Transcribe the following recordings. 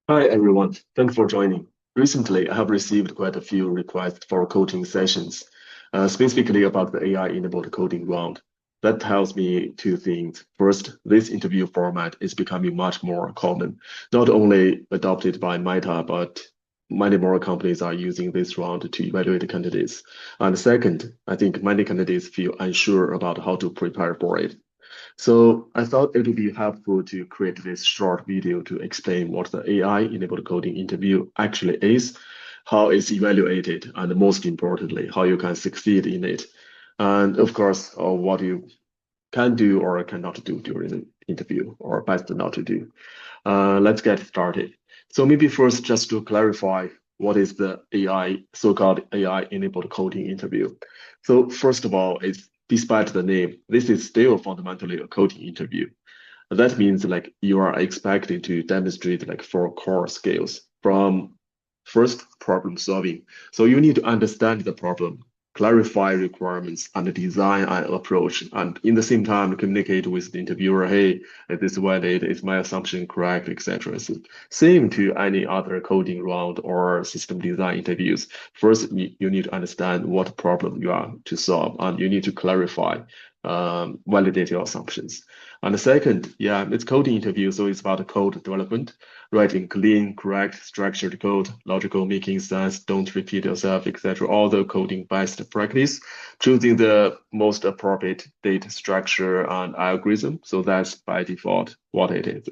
Hi everyone, thanks for joining. Recently, I have received quite a few requests for coaching sessions, specifically about the AI-enabled coding round. That tells me two things. First, this interview format is becoming much more common, not only adopted by Meta, but many more companies are using this round to evaluate candidates. And second, I think many candidates feel unsure about how to prepare for it. So I thought it would be helpful to create this short video to explain what the AI-enabled coding interview actually is, how it's evaluated, and most importantly, how you can succeed in it. And of course, what you can do or cannot do during the interview, or best not to do. Let's get started. So maybe first, just to clarify, what is the so-called AI-enabled coding interview? So first of all, it's despite the name, this is still fundamentally a coding interview. That means like you are expected to demonstrate like four core skills from first problem solving. So you need to understand the problem, clarify requirements, and design an approach. And in the same time, communicate with the interviewer, hey, is this valid? Is my assumption correct, etc. So same to any other coding round or system design interviews. First, you need to understand what problem you are to solve, and you need to clarify, validate your assumptions. And the second, yeah, it's coding interview, so it's about code development, writing clean, correct, structured code, logical, making sense, don't repeat yourself, etc. All the coding best practice, choosing the most appropriate data structure and algorithm. So that's by default what it is.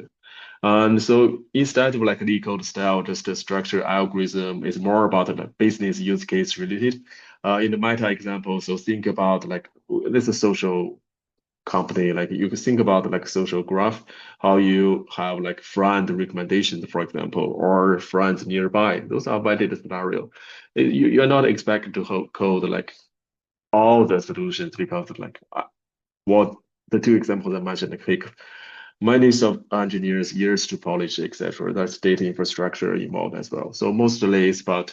And so instead of like lead code style, just a structure algorithm is more about the business use case related. In the Meta example, so think about like this is a social company, like you could think about like social graph, how you have like friend recommendations, for example, or friends nearby. Those are valid scenario. You're not expected to code like all the solutions because like what the two examples I mentioned, like take many of engineers years to polish, etc. That's data infrastructure involved as well. So mostly it's about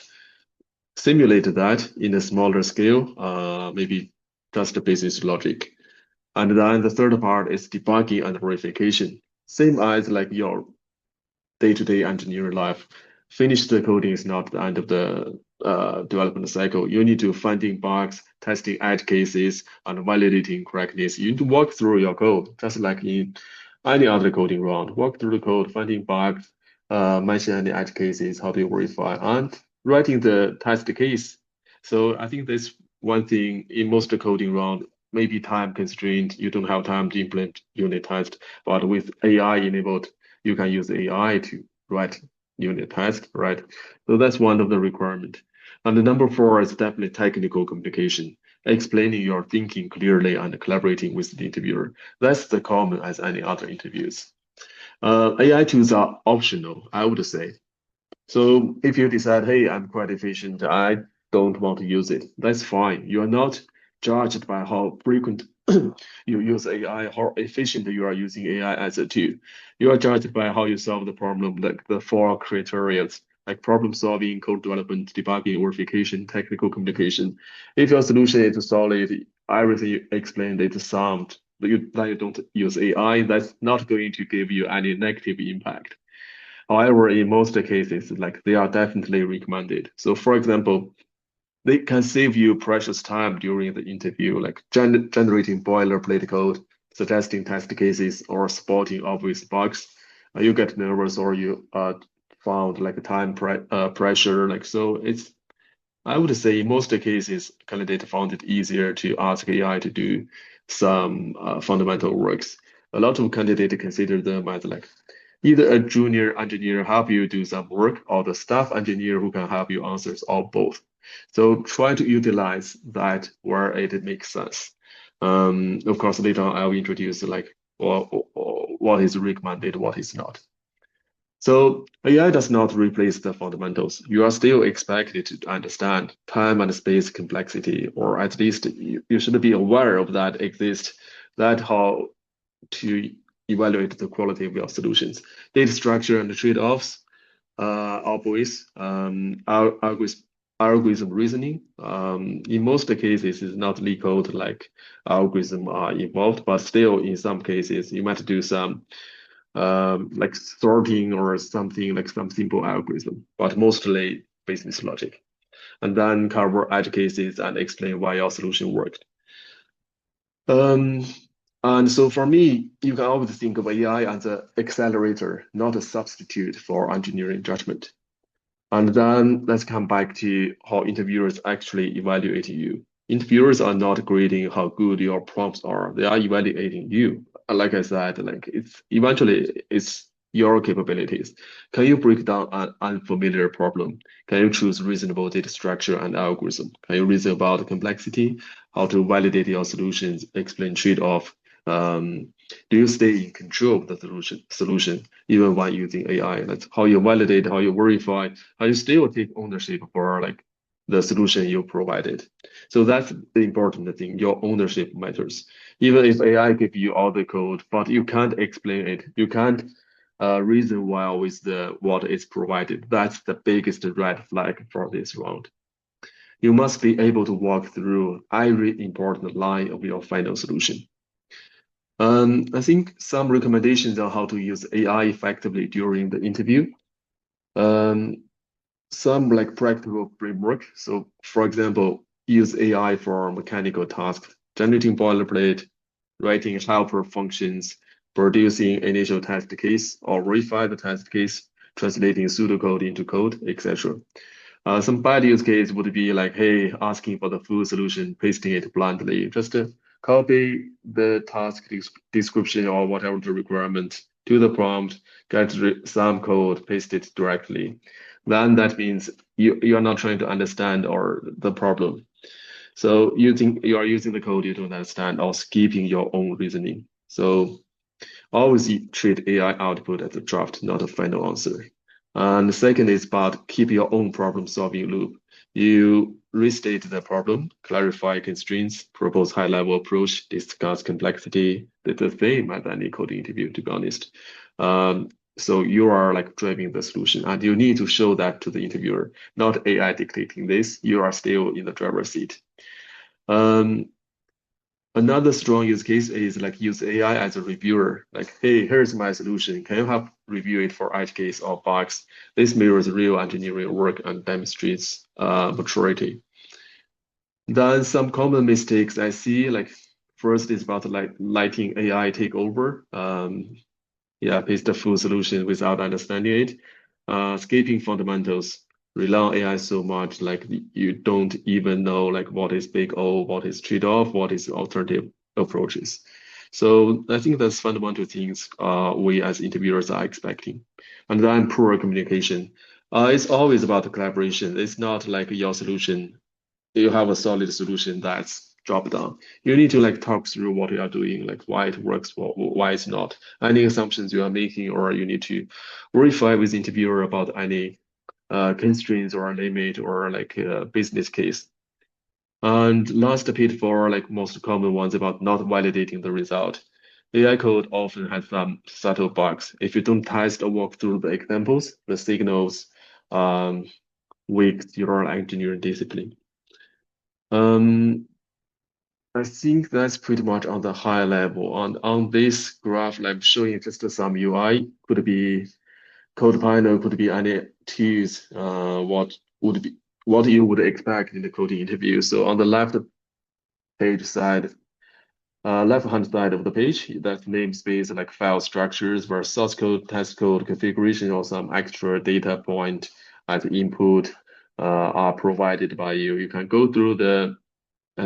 simulate that in a smaller scale, maybe just the business logic. And then the third part is debugging and verification. Same as like your day-to-day engineering life. Finish the coding is not the end of the development cycle. You need to finding bugs, testing edge cases, and validating correctness. You need to walk through your code, just like in any other coding round. Walk through the code, finding bugs, mention any edge cases, how do you verify, and writing the test case. So I think that's one thing in most coding round, maybe time constraint, you don't have time to implement unit test, but with AI enabled, you can use AI to write unit test, right? So that's one of the requirement. And the number four is definitely technical communication, explaining your thinking clearly and collaborating with the interviewer. That's the common as any other interviews. AI tools are optional, I would say. So if you decide, hey, I'm quite efficient, I don't want to use it, that's fine. You are not judged by how frequent you use AI, how efficient you are using AI as a tool. You are judged by how you solve the problem, like the four criteria, like problem solving, code development, debugging, verification, technical communication. If your solution is solid, everything you explained is sound, that you don't use AI, that's not going to give you any negative impact. However, in most cases, like they are definitely recommended. So for example, they can save you precious time during the interview, like generating boilerplate code, suggesting test cases, or spotting obvious bugs. You get nervous or you found like pressure. Like so, it's I would say in most cases, candidate found it easier to ask AI to do some fundamental works. A lot of candidates consider them as like either a junior engineer help you do some work or the staff engineer who can help you answers or both. So try to utilize that where it makes sense. Of course, later on I'll introduce like what is recommended, what is not. So AI does not replace the fundamentals. You are still expected to understand time and space complexity, or at least you should be aware of that exist, that how to evaluate the quality of your solutions. Data structure and trade-offs, always, algorithm reasoning. In most cases, it's not leak code like algorithm are involved, but still in some cases, you might do some like sorting or something like some simple algorithm, but mostly business logic. And then cover edge cases and explain why your solution worked. Um, and so for me, you can always think of AI as an accelerator, not a substitute for engineering judgment. And then let's come back to how interviewers actually evaluate you. Interviewers are not grading how good your prompts are. They are evaluating you. Like I said, like it's your capabilities. Can you break down an unfamiliar problem? Can you choose reasonable data structure and algorithm? Can you reason about complexity? How to validate your solutions, explain trade-off. Do you stay in control of the solution even while using AI? That's how you validate, how you verify, how you still take ownership for like the solution you provided. So that's the important thing. Your ownership matters. Even if AI give you all the code, but you can't explain it, you can't reason well with the what is provided. That's the biggest red flag for this round. You must be able to walk through every important line of your final solution. I think some recommendations on how to use AI effectively during the interview. Um, some like practical framework. So, for example, use AI for mechanical tasks, generating boilerplate, writing helper functions, producing initial test case or verify the test case, translating pseudocode into code, etc. Some bad use case would be like, hey, asking for the full solution, pasting it blindly. Just copy the task description or whatever the requirement to the prompt, get some code, paste it directly. Then that means you are not trying to understand or the problem. So you are using the code you don't understand or skipping your own reasoning. So always treat AI output as a draft, not a final answer. And the second is about keep your own problem solving loop. You restate the problem, clarify constraints, propose high level approach, discuss complexity. It's the same as any coding interview, to be honest. Um, so you are like driving the solution and you need to show that to the interviewer, not AI dictating this. You are still in the driver's seat. Um, Another strong use case is like use AI as a reviewer. Like, hey, here's my solution. Can you help review it for edge case or bugs? This mirrors real engineering work and demonstrates maturity. Then some common mistakes I see, like first is about like letting AI take over. Yeah, paste the full solution without understanding it. Skipping fundamentals, rely on AI so much, like you don't even know like what is big O, what is trade-off, what is alternative approaches. So I think that's fundamental things we as interviewers are expecting. And then poor communication. It's always about the collaboration. It's not like your solution you have a solid solution that's drop down. You need to like talk through what you are doing, like why it works, why it's not, any assumptions you are making, or you need to verify with interviewer about any constraints or limit or like business case. And last pitfall, like most common ones about not validating the result. AI code often has some subtle bugs. If you don't test or walk through the examples, the signals um, weak your engineering discipline. Um, I think that's pretty much on the high level. On this graph, I'm showing just some UI. Could be code panel, could be any tools. What you would expect in the coding interview. So on the page side, left-hand side of the page, that namespace like file structures where source code, test code, configuration, or some extra data point as input are provided by you. You can go through the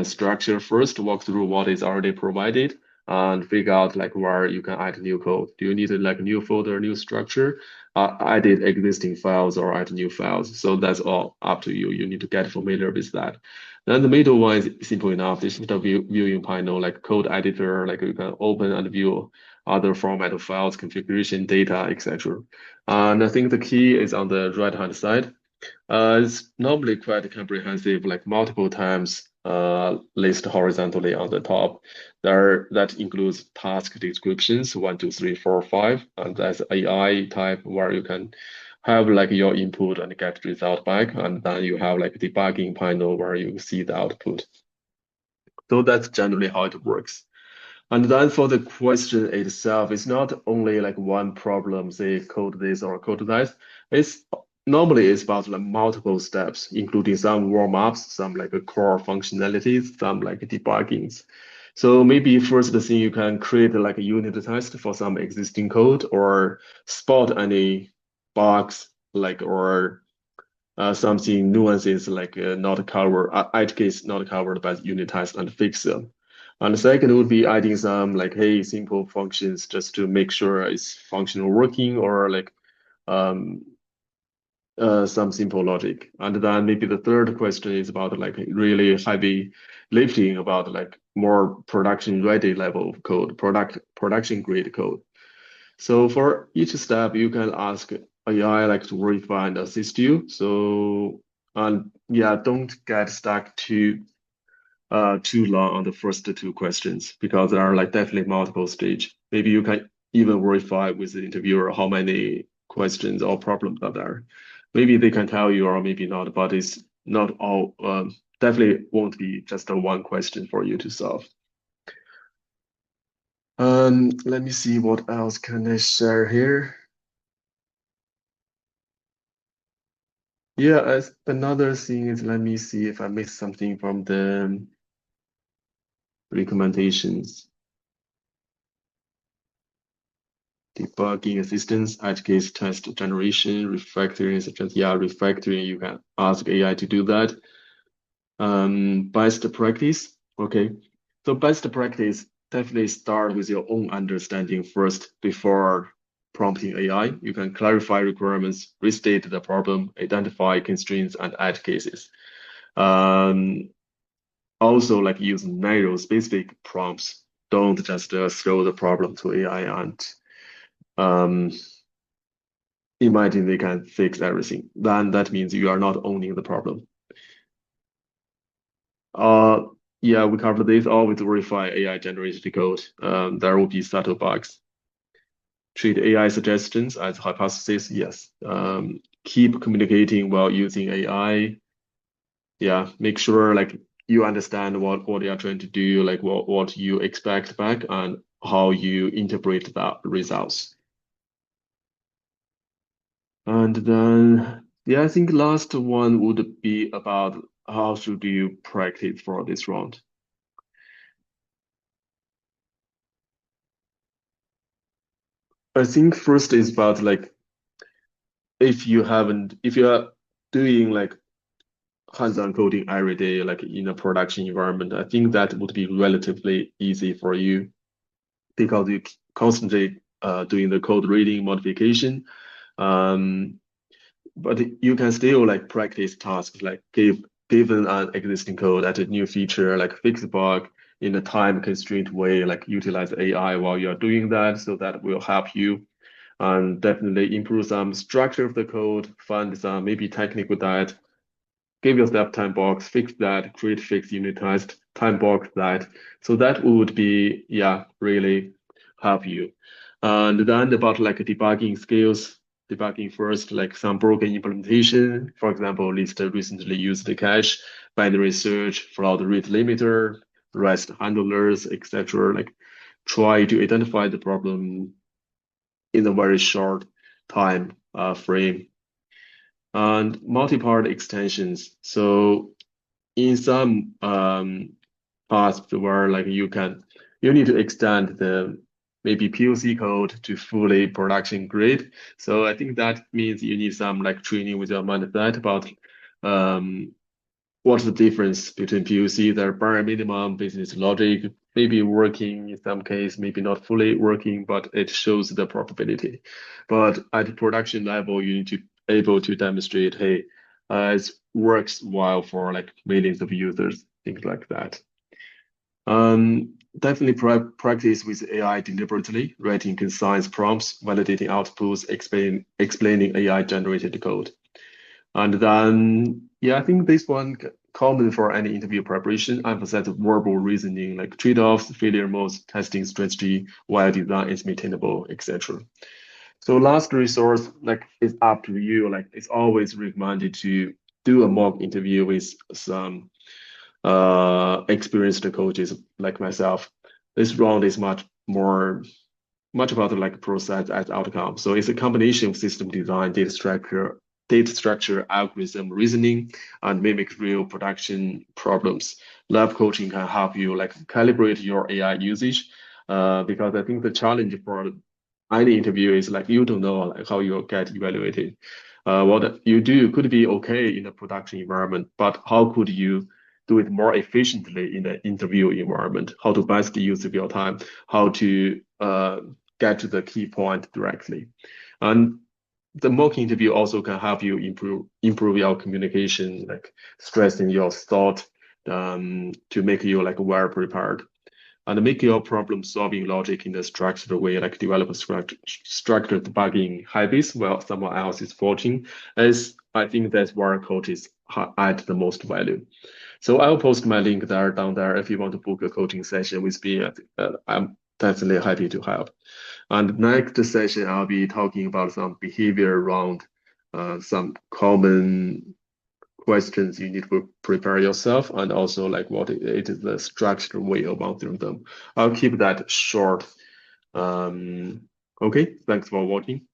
structure first, walk through what is already provided and figure out like where you can add new code. Do you need like a new folder, new structure, edit existing files or add new files? So that's all up to you. You need to get familiar with that. Then the middle one is simple enough. This is the viewing panel, like code editor, like you can open and view other format of files, configuration, data, etc. And I think the key is on the right-hand side. It's normally quite comprehensive, like multiple times listed horizontally on the top. That includes task descriptions, 1, 2, 3, 4, 5, and that's AI type where you can have like your input and get result back, and then you have like debugging panel where you see the output. So that's generally how it works. And then for the question itself, it's not only like one problem, say code this or code that. It's normally it's about like multiple steps, including some warm-ups, some like a core functionalities, some like debuggings. So maybe first the thing you can create like a unit test for some existing code or spot any bugs like or something nuances like not covered, edge case not covered by the unit test and fix them. And the second would be adding some like, hey, simple functions just to make sure it's functional working or like um, some simple logic. And then maybe the third question is about like really heavy lifting about like more production ready level of code, production grade code. So for each step, you can ask AI like to verify and assist you. So and yeah, don't get stuck too long on the first two questions because there are like definitely multiple stage. Maybe you can even verify with the interviewer how many questions or problems are there. Maybe they can tell you or maybe not, but it's not all definitely won't be just a one question for you to solve. Let me see what else can I share here. Yeah, as another thing is, let me see if I missed something from the recommendations. Debugging assistance, edge case test generation, refactoring, such as yeah, refactoring, you can ask AI to do that. Best practice. Okay. So best practice, definitely start with your own understanding first before prompting AI. You can clarify requirements, restate the problem, identify constraints and edge cases. Um, Also like use narrow specific prompts. Don't just throw the problem to AI and um, imagine they can fix everything. Then that means you are not owning the problem. Uh, yeah, we covered this. Always verify AI generated code. There will be subtle bugs. Treat AI suggestions as hypotheses. Yes. Keep communicating while using AI. Yeah, make sure like you understand what they are trying to do, like what you expect back and how you interpret that results. And then yeah, I think last one would be about how should you practice for this round. I think first is about like if you are doing like hands-on coding every day, like in a production environment, I think that would be relatively easy for you because you constantly doing the code reading modification. Um, but you can still like practice tasks like given an existing code at a new feature, like fix a bug in a time constrained way, like utilize AI while you're doing that. So that will help you and definitely improve some structure of the code, find some maybe technical debt, give yourself time box, fix that, create fix unit test, time box that. So that would be, yeah, really help you. And then about like debugging skills, debugging first, like some broken implementation. For example, List recently used the cache, binary search, flood rate limiter, REST handlers, etc. Like try to identify the problem in a very short time frame and multi-part extensions. So in some parts where like you need to extend the maybe POC code to fully production grade. So I think that means you need some like training with your mindset about um, what's the difference between POC, their bare minimum business logic, maybe working in some case, maybe not fully working, but it shows the probability. But at production level, you need to able to demonstrate, hey, it works well for like millions of users, things like that. Definitely practice with AI deliberately, writing concise prompts, validating outputs, explaining AI generated code. And then, yeah, I think this one common for any interview preparation, emphasize verbal reasoning, like trade-offs, failure modes, testing strategy, while design is maintainable, etc. So last resource, like it's up to you. Like it's always recommended to do a mock interview with some experienced coaches like myself. This round is much about like process as outcome. So it's a combination of system design, data structure, algorithm reasoning, and mimic real production problems. Lab coaching can help you like calibrate your AI usage. Because I think the challenge for any interview is like you don't know like how you'll get evaluated. What you do could be okay in a production environment, but how could you do it more efficiently in the interview environment? How to best use of your time? How to get to the key point directly? And the mock interview also can help you improve your communication, like stressing your thought, to make you like well prepared and make your problem solving logic in a structured way, like develop a structured debugging habits while someone else is watching. As I think that's where coaches add the most value. So I'll post my link there down there if you want to book a coaching session with me. I'm definitely happy to help. And next session, I'll be talking about some behavior around some common questions you need to prepare yourself, and also like what it is the structured way of answering them. I'll keep that short. Okay, thanks for watching.